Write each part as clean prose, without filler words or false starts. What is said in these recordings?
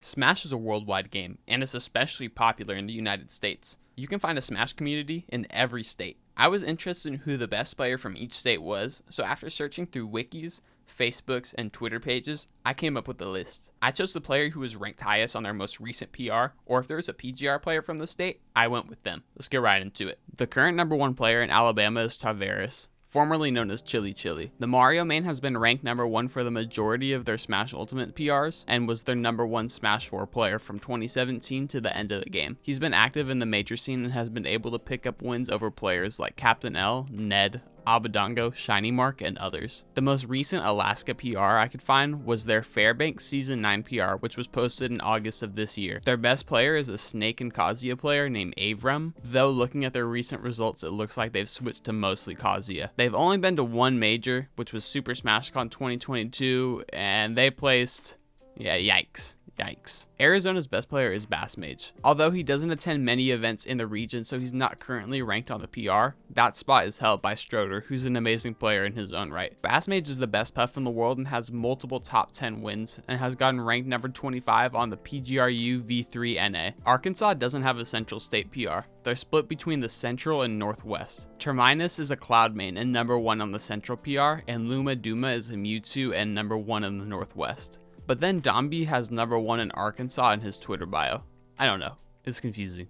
Smash is a worldwide game, and is especially popular in the United States. You can find a Smash community in every state. I was interested in who the best player from each state was, so after searching through wikis, Facebooks, and Twitter pages, I came up with a list. I chose the player who was ranked highest on their most recent PR, or if there was a PGR player from the state, I went with them. Let's get right into it. The current number one player in Alabama is Tavares, formerly known as Chili Chili. The Mario main has been ranked number one for the majority of their Smash Ultimate PRs, and was their number one Smash 4 player from 2017 to the end of the game. He's been active in the major scene and has been able to pick up wins over players like Captain L, Ned, Abadongo, Shiny Mark, and others. The most recent Alaska PR I could find was their Fairbanks Season 9 PR, which was posted in August of this year. Their best player is a Snake and Kazuya player named Avram, though looking at their recent results, it looks like they've switched to mostly Kazuya. They've only been to one major, which was Super Smash Con 2022, and they placed, yikes. Arizona's best player is Bassmage. Although he doesn't attend many events in the region, so he's not currently ranked on the PR, that spot is held by Stroder, who's an amazing player in his own right. Bassmage is the best puff in the world and has multiple top 10 wins, and has gotten ranked number 25 on the PGRU V3 NA. Arkansas doesn't have a central state PR. They're split between the central and northwest. Terminus is a Cloud main and number one on the central PR, and Luma Duma is a Mewtwo and number one in the northwest. But then Domby has number one in Arkansas in his Twitter bio. I don't know, it's confusing.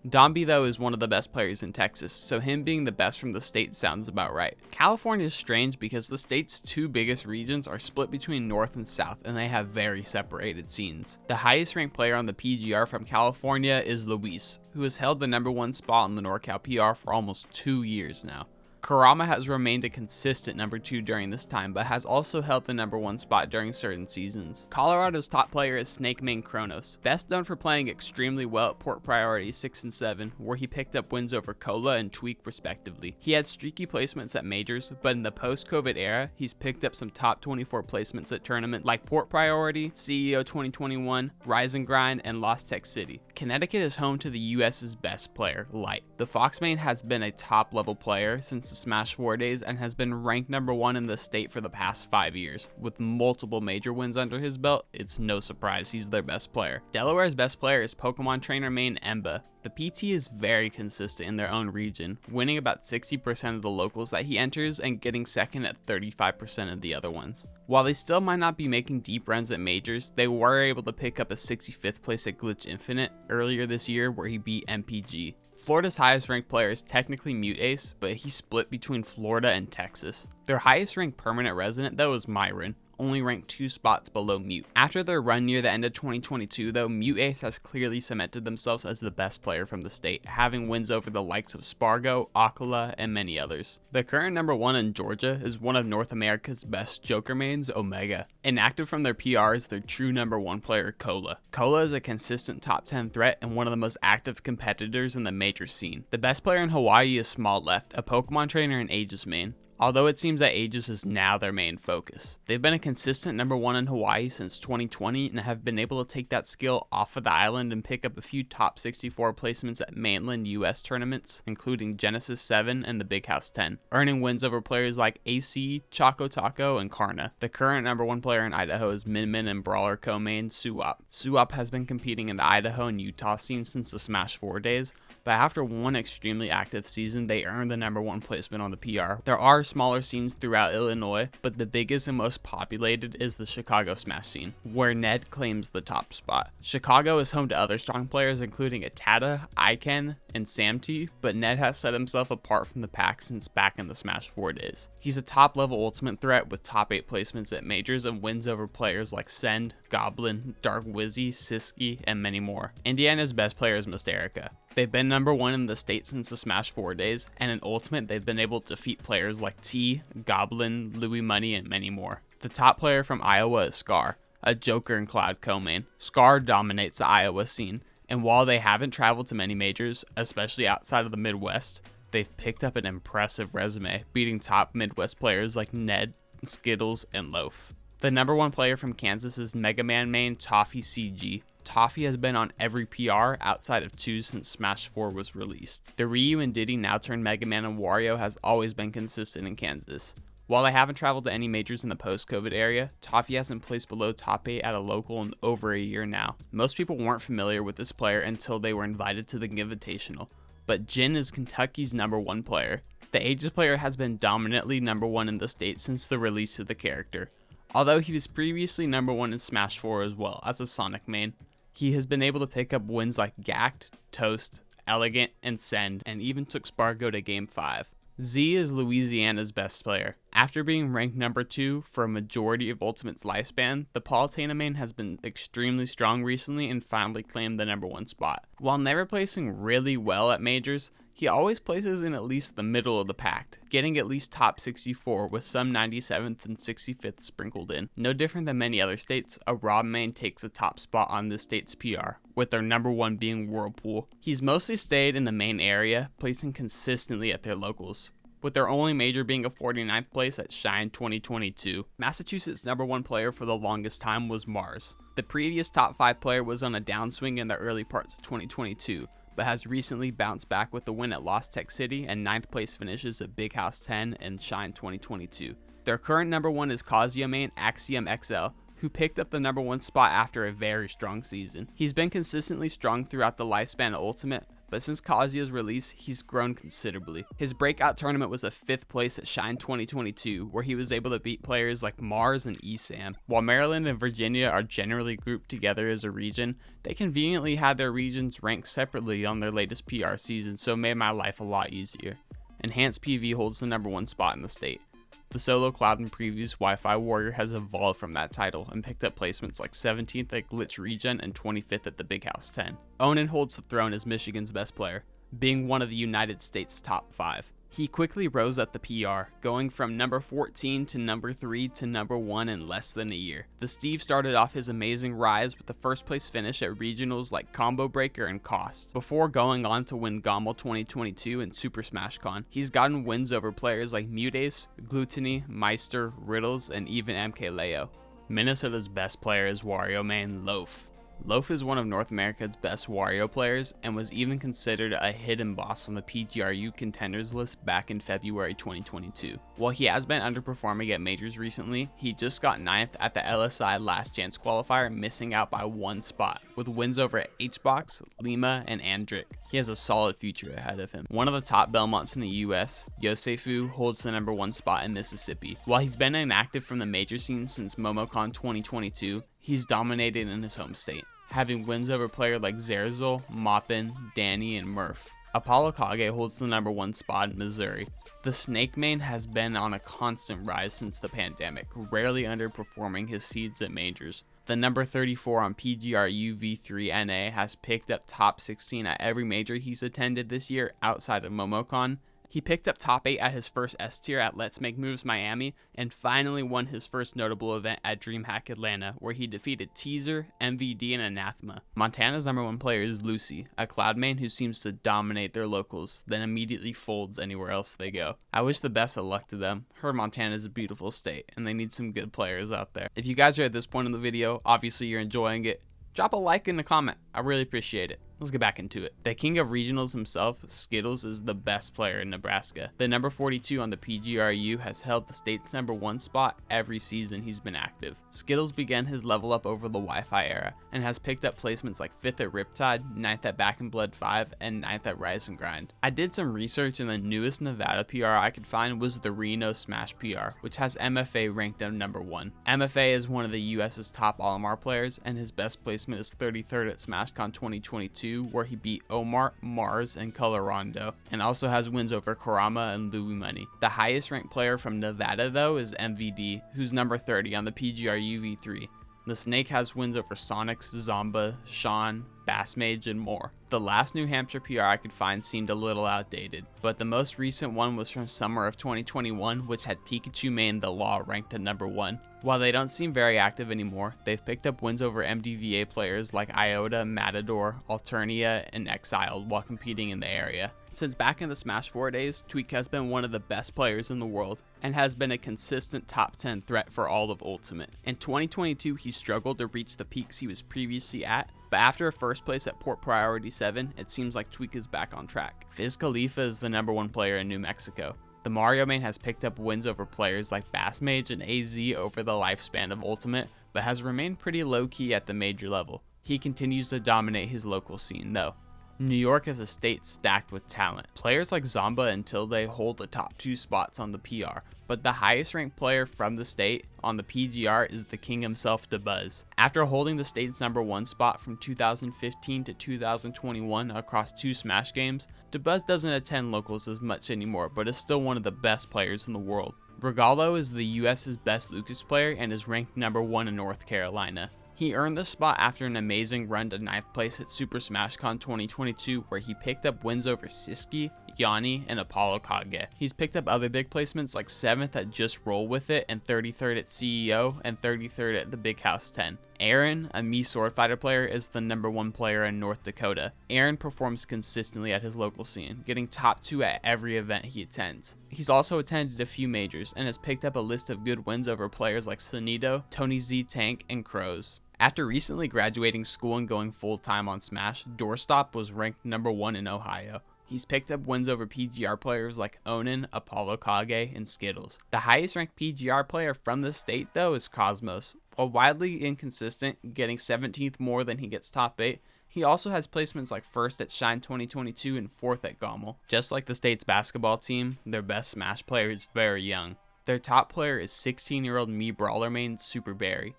Domby though is one of the best players in Texas, so him being the best from the state sounds about right. California is strange because the state's two biggest regions are split between north and south, and they have very separated scenes. The highest ranked player on the PGR from California is Luis, who has held the number one spot on the NorCal PR for almost 2 years now. Kurama has remained a consistent number 2 during this time, but has also held the number 1 spot during certain seasons. Colorado's top player is Snake Main Kronos, best known for playing extremely well at Port Priority 6 and 7, where he picked up wins over Cola and Tweak respectively. He had streaky placements at majors, but in the post-COVID era, he's picked up some top 24 placements at tournaments like Port Priority, CEO 2021, Rise and Grind, and Lost Tech City. Connecticut is home to the US's best player, Light. The Fox main has been a top level player since the Smash 4 days and has been ranked number 1 in the state for the past 5 years. With multiple major wins under his belt, it's no surprise he's their best player. Delaware's best player is Pokemon trainer main Emba. The PT is very consistent in their own region, winning about 60% of the locals that he enters and getting second at 35% of the other ones. While they still might not be making deep runs at majors, they were able to pick up a 65th place at Glitch Infinite earlier this year where he beat MPG. Florida's highest ranked player is technically Mute Ace, but he's split between Florida and Texas. Their highest ranked permanent resident though is Myron, only ranked 2 spots below Mute. After their run near the end of 2022 though, Mute Ace has clearly cemented themselves as the best player from the state, having wins over the likes of Spargo, Akala, and many others. The current number 1 in Georgia is one of North America's best Joker mains, Omega. Inactive from their PR is their true number 1 player, Cola. Cola is a consistent top 10 threat and one of the most active competitors in the major scene. The best player in Hawaii is Small Left, a Pokemon trainer in Aegis main, although it seems that Aegis is now their main focus. They've been a consistent number 1 in Hawaii since 2020 and have been able to take that skill off of the island and pick up a few top 64 placements at mainland US tournaments, including Genesis 7 and the Big House 10, earning wins over players like AC, Choco Taco, and Karna. The current number 1 player in Idaho is Min Min and Brawler co-main Suwop. Suwop has been competing in the Idaho and Utah scene since the Smash 4 days, but after one extremely active season, they earned the number 1 placement on the PR. There are smaller scenes throughout Illinois, but the biggest and most populated is the Chicago Smash scene, where Ned claims the top spot. Chicago is home to other strong players including Atada, Iken, and Samty, but Ned has set himself apart from the pack since back in the Smash 4 days. He's a top level ultimate threat with top 8 placements at majors and wins over players like Send, Goblin, Dark Wizzy, Siski, and many more. Indiana's best player is Mysterica. They've been number 1 in the state since the Smash 4 days, and in Ultimate they've been able to defeat players like T, Goblin, Louis Money, and many more. The top player from Iowa is Scar, a Joker and Cloud co-main. Scar dominates the Iowa scene, and while they haven't traveled to many majors, especially outside of the Midwest, they've picked up an impressive resume, beating top Midwest players like Ned, Skittles, and Loaf. The number 1 player from Kansas is Mega Man main Toffee CG. Toffee has been on every PR outside of 2 since Smash 4 was released. The Ryu and Diddy now turned Mega Man and Wario has always been consistent in Kansas. While I haven't traveled to any majors in the post-COVID area, Toffee hasn't placed below top 8 at a local in over a year now. Most people weren't familiar with this player until they were invited to the Invitational, but Jin is Kentucky's #1 player. The Aegis player has been dominantly #1 in the state since the release of the character. Although he was previously #1 in Smash 4 as well as a Sonic main, he has been able to pick up wins like Gacked, Toast, Elegant, and Send, and even took Spargo to Game 5. Z is Louisiana's best player. After being ranked #2 for a majority of Ultimate's lifespan, the Palutena main has been extremely strong recently and finally claimed the #1 spot. While never placing really well at majors, he always places in at least the middle of the pack, getting at least top 64 with some 97th and 65th sprinkled in. No different than many other states, a Rob main takes a top spot on this state's PR, with their #1 being Whirlpool. He's mostly stayed in the main area, placing consistently at their locals, with their only major being a 49th place at Shine 2022. Massachusetts' #1 player for the longest time was Mars. The previous top 5 player was on a downswing in the early parts of 2022, but has recently bounced back with the win at Lost Tech City and 9th place finishes at Big House 10 and Shine 2022. Their current #1 is Kazuya main Axiom XL, who picked up the #1 spot after a very strong season. He's been consistently strong throughout the lifespan of Ultimate, but since Kazuya's release, he's grown considerably. His breakout tournament was a 5th place at Shine 2022, where he was able to beat players like Mars and ESAM. While Maryland and Virginia are generally grouped together as a region, they conveniently had their regions ranked separately on their latest PR season, so it made my life a lot easier. Enhanced PV holds the #1 spot in the state. The solo Cloud and Previews Wi-Fi Warrior has evolved from that title and picked up placements like 17th at Glitch Regen and 25th at the Big House 10. Onan holds the throne as Michigan's best player, being one of the United States' top 5. He quickly rose up the PR, going from #14 to #3 to #1 in less than a year. The Steve started off his amazing rise with the first place finish at regionals like Combo Breaker and Cost, before going on to win GOML 2022 and Super Smash Con. He's gotten wins over players like Mutace, Gluttony, Meister, Riddles, and even MKLeo. Minnesota's best player is Wario main Loaf. Loaf is one of North America's best Wario players and was even considered a hidden boss on the PGRU contenders list back in February 2022. While he has been underperforming at majors recently, he just got 9th at the LSI Last Chance qualifier, missing out by 1 spot, with wins over HBox, Lima, and Andric. He has a solid future ahead of him. One of the top Belmonts in the US, Yosefu holds the #1 spot in Mississippi. While he's been inactive from the major scene since MomoCon 2022, he's dominated in his home state, having wins over players like Zerzal, Moppin, Danny, and Murph. Apollo Kage holds the #1 spot in Missouri. The Snake main has been on a constant rise since the pandemic, rarely underperforming his seeds at majors. The #34 on PGRU V3 NA has picked up top 16 at every major he's attended this year outside of MomoCon. He picked up top 8 at his first S tier at Let's Make Moves Miami, and finally won his first notable event at DreamHack Atlanta, where he defeated Teaser, MVD, and Anathema. Montana's #1 player is Lucy, a Cloud main who seems to dominate their locals, then immediately folds anywhere else they go. I wish the best of luck to them. Heard Montana's a beautiful state, and they need some good players out there. If you guys are at this point in the video, obviously you're enjoying it, drop a like and a comment. I really appreciate it. Let's get back into it. The king of regionals himself, Skittles, is the best player in Nebraska. The #42 on the PGRU has held the state's #1 spot every season he's been active. Skittles began his level up over the Wi-Fi era and has picked up placements like 5th at Riptide, 9th at Back in Blood 5, and 9th at Rise and Grind. I did some research and the newest Nevada PR I could find was the Reno Smash PR, which has MFA ranked at #1. MFA is one of the US's top Olimar players, and his best placement is 33rd at SmashCon 2022, where he beat Omar, Mars, and Colorado, and also has wins over Karama and Louis Money. The highest ranked player from Nevada though is MVD, who's #30 on the PGRU V3. The Snake has wins over Sonics, Zomba, Sean, Bassmage, and more. The last New Hampshire PR I could find seemed a little outdated, but the most recent one was from summer of 2021, which had Pikachu main The Law ranked at #1. While they don't seem very active anymore, they've picked up wins over MDVA players like Iota, Matador, Alternia, and Exiled while competing in the area. Since back in the Smash 4 days, Tweak has been one of the best players in the world and has been a consistent top 10 threat for all of Ultimate. In 2022, he struggled to reach the peaks he was previously at, but after a first place at Port Priority 7, it seems like Tweak is back on track. Fizz Khalifa is the #1 player in New Mexico. The Mario main has picked up wins over players like Bass Mage and AZ over the lifespan of Ultimate, but has remained pretty low-key at the major level. He continues to dominate his local scene though. New York is a state stacked with talent. Players like Zomba and Tilde hold the top 2 spots on the PR, but the highest ranked player from the state on the PGR is the king himself, Dabuz. After holding the state's #1 spot from 2015 to 2021 across 2 Smash games, Dabuz doesn't attend locals as much anymore, but is still one of the best players in the world. Regalo is the US's best Lucas player and is ranked #1 in North Carolina. He earned this spot after an amazing run to 9th place at Super Smash Con 2022, where he picked up wins over Siski, Yanni, and Apollo Kage. He's picked up other big placements like 7th at Just Roll With It, and 33rd at CEO, and 33rd at the Big House 10. Aaron, a Mii sword fighter player, is the #1 player in North Dakota. Aaron performs consistently at his local scene, getting top 2 at every event he attends. He's also attended a few majors, and has picked up a list of good wins over players like Sonido, Tony Z Tank, and Crows. After recently graduating school and going full-time on Smash, Doorstop was ranked #1 in Ohio. He's picked up wins over PGR players like Onin, Apollo Kage, and Skittles. The highest ranked PGR player from the state though is Cosmos. While widely inconsistent, getting 17th more than he gets top 8, he also has placements like 1st at Shine 2022 and 4th at Gommel. Just like the state's basketball team, their best Smash player is very young. Their top player is 16-year-old Mii brawler main Super Berry.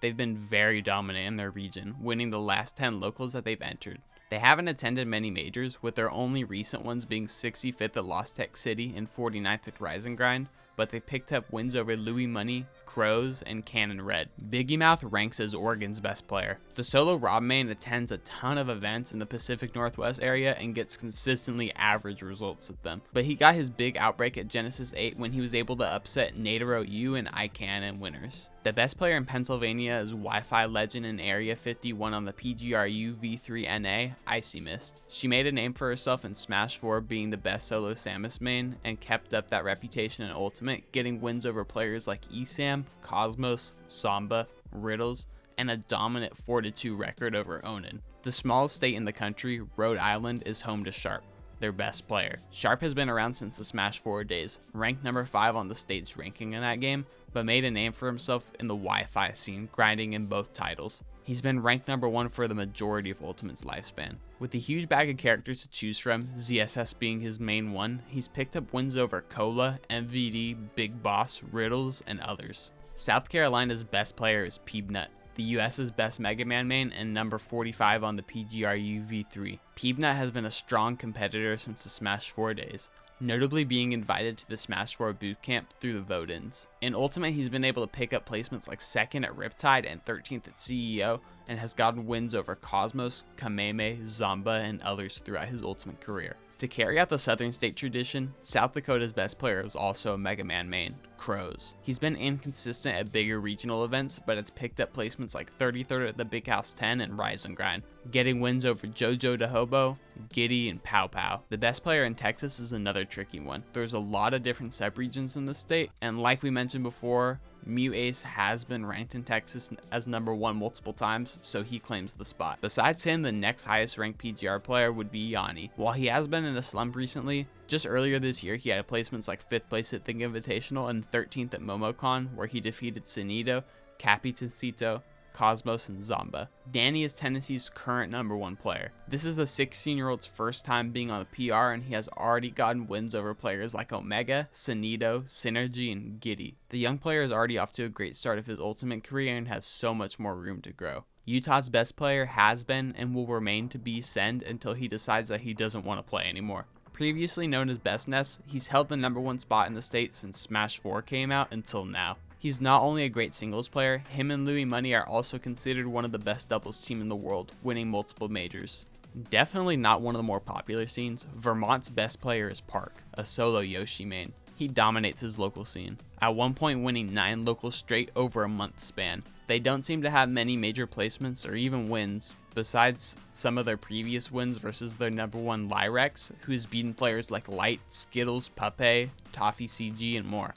They've been very dominant in their region, winning the last 10 locals that they've entered. They haven't attended many majors, with their only recent ones being 65th at Lost Tech City and 49th at Rise and Grind, but they've picked up wins over Louis Money, Crows, and Cannon Red. Biggie Mouth ranks as Oregon's best player. The solo Rob main attends a ton of events in the Pacific Northwest area and gets consistently average results at them, but he got his big outbreak at Genesis 8 when he was able to upset Nadero U and ICANN winners. The best player in Pennsylvania is Wi-Fi legend in Area 51 on the PGRU V3NA, Icy Mist. She made a name for herself in Smash 4 being the best solo Samus main and kept up that reputation in Ultimate, getting wins over players like Esam, Cosmos, Samba, Riddles, and a dominant 4-2 record over Onin. The smallest state in the country, Rhode Island, is home to Sharp, their best player. Sharp has been around since the Smash 4 days, ranked #5 on the state's ranking in that game, but made a name for himself in the Wi-Fi scene, grinding in both titles. He's been ranked #1 for the majority of Ultimate's lifespan. With a huge bag of characters to choose from, ZSS being his main one, he's picked up wins over Cola, MVD, Big Boss, Riddles, and others. South Carolina's best player is Peebnut, the US's best Mega Man main and #45 on the PGRU V3. Peebnut has been a strong competitor since the Smash 4 days, notably being invited to the Smash 4 bootcamp through the vote-ins. In Ultimate, he's been able to pick up placements like 2nd at Riptide and 13th at CEO, and has gotten wins over Cosmos, Kameme, Zomba, and others throughout his Ultimate career. To carry out the Southern State tradition, South Dakota's best player is also a Mega Man main, Crows. He's been inconsistent at bigger regional events, but has picked up placements like 33rd at the Big House 10 and Rise and Grind, getting wins over Jojo de Hobo, Giddy, and Pow Pow. The best player in Texas is another tricky one. There's a lot of different subregions in the state, and like we mentioned before, Mew Ace has been ranked in Texas as #1 multiple times, so he claims the spot. Besides him, the next highest ranked PGR player would be Yanni. While he has been in a slump recently, just earlier this year he had placements like 5th place at Think Invitational and 13th at MomoCon, where he defeated Sonido, Capitancito, Cosmos, and Zomba. Danny is Tennessee's current #1 player. This is the 16-year-old's first time being on the PR, and he has already gotten wins over players like Omega, Sonido, Synergy, and Giddy. The young player is already off to a great start of his Ultimate career and has so much more room to grow. Utah's best player has been and will remain to be Send until he decides that he doesn't want to play anymore. Previously known as Best Ness, he's held the #1 spot in the state since Smash 4 came out until now. He's not only a great singles player, him and Louis Money are also considered one of the best doubles team in the world, winning multiple majors. Definitely not one of the more popular scenes, Vermont's best player is Park, a solo Yoshi main. He dominates his local scene, at one point winning 9 locals straight over a month span. They don't seem to have many major placements or even wins, besides some of their previous wins versus their #1 Lyrex, who's beaten players like Light, Skittles, Puppe, Toffee CG, and more.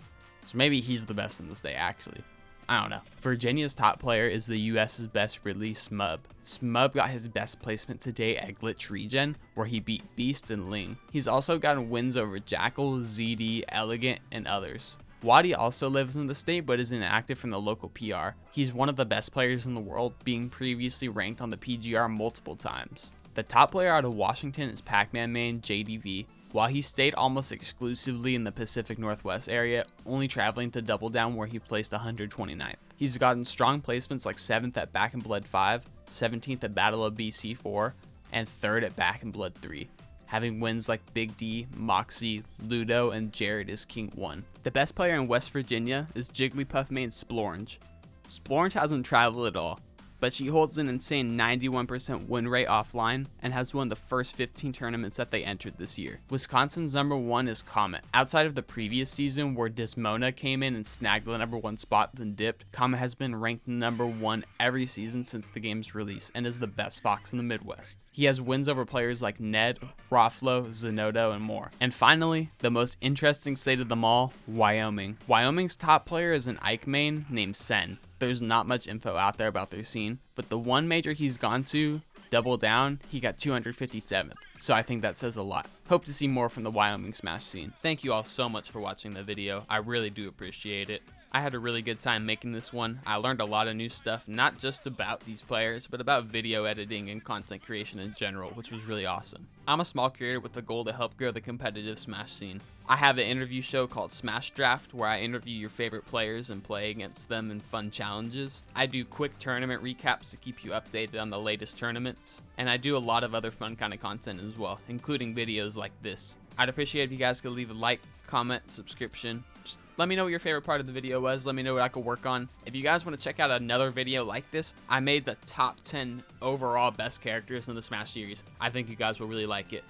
So maybe he's the best in the state, actually. I don't know. Virginia's top player is the US's best release Smub. Smub got his best placement to date at Glitch Regen, where he beat Beast and Ling. He's also gotten wins over Jackal, ZD, Elegant, and others. Wadi also lives in the state but is inactive from the local PR. He's one of the best players in the world, being previously ranked on the PGR multiple times. The top player out of Washington is Pac-Man main JDV. While he stayed almost exclusively in the Pacific Northwest area, only traveling to Double Down where he placed 129th. He's gotten strong placements like 7th at Back in Blood 5, 17th at Battle of BC 4, and 3rd at Back in Blood 3, having wins like Big D, Moxie, Ludo, and Jared is King 1. The best player in West Virginia is Jigglypuff main Splorge. Splorge hasn't traveled at all, but she holds an insane 91% win rate offline and has won the first 15 tournaments that they entered this year. Wisconsin's number 1 is Comet. Outside of the previous season where Dismona came in and snagged the number 1 spot then dipped, Comet has been ranked number 1 every season since the game's release and is the best fox in the Midwest. He has wins over players like Ned, Rothflo, Zenodo, and more. And finally, the most interesting state of them all, Wyoming. Wyoming's top player is an Ike main named Sen. There's not much info out there about their scene, but the one major he's gone to, Double Down, he got 257th, so I think that says a lot. Hope to see more from the Wyoming Smash scene. Thank you all so much for watching the video, I really do appreciate it. I had a really good time making this one. I learned a lot of new stuff, not just about these players, but about video editing and content creation in general, which was really awesome. I'm a small creator with the goal to help grow the competitive Smash scene. I have an interview show called Smash Draft, where I interview your favorite players and play against them in fun challenges. I do quick tournament recaps to keep you updated on the latest tournaments, and I do a lot of other fun kind of content as well, including videos like this. I'd appreciate if you guys could leave a like, comment, subscription. Just let me know what your favorite part of the video was. Let me know what I could work on. If you guys want to check out another video like this, I made the top 10 overall best characters in the Smash series. I think you guys will really like it.